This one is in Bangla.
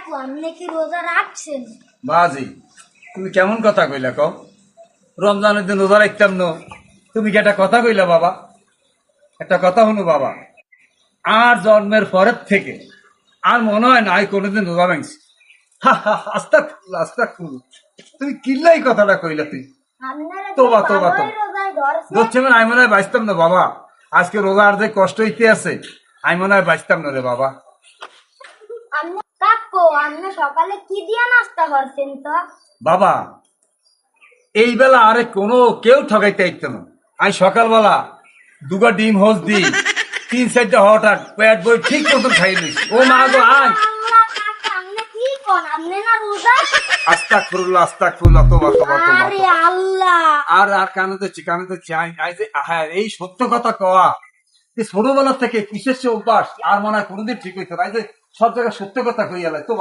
কাকু আপনি কি রোজা রাখছেন? বাজি, তুমি কেমন কথা কইলা কও? রমজানের দিন রোজা রাখতাম না, তুমি কি একটা কথা কইলা বাবা? একটা কথা হলো বাবা, আর জন্মের পরের থেকে আর মনে হয় না কোনোদিন রোজা ভাঙছি। আস্তাগফিরুল্লাহ। তুমি কিল্লাই কথাটা কইলা তুই? আপনারা তো তোবা তোবা ভালোই তোবা। রোজায় ধরছেন। ধরছে মানে আমি মনে হয় বাঁচতাম না বাবা। আজকে রোজা আর যে কষ্ট হইতে আছে, আমি মনে হয় বাঁচতাম না রে বাবা। আপনি কাকু আপনি সকালে কি দিয়া নাস্তা করছেন তো? বাবা, এই বেলা আরে কোনো কেউ ঠকাইতে আইতো না। আমি সকালবেলা দুগা ডিম হোস দিই, 3-4টা হঠাৎ পেট বই ঠিক মতন খাই লইছি। ও মা গো আয়। আল্লাহ কাকু আপনি কি কোন? আপনি না রোজা? আস্তাগফিরুল্লাহ, তোবা তোবা তোবা আরে তোবা। আল্লাহ! আর কানে তো চাই হ্যাঁ, এই সত্য কথা কওয়া ছোটবেলা থেকে বিশেষ অভ্যাস আর মনে হয় কোনোদিন ঠিক হইতো না। এই যে সব জায়গায় সত্য কথা কইয়া লাই তো।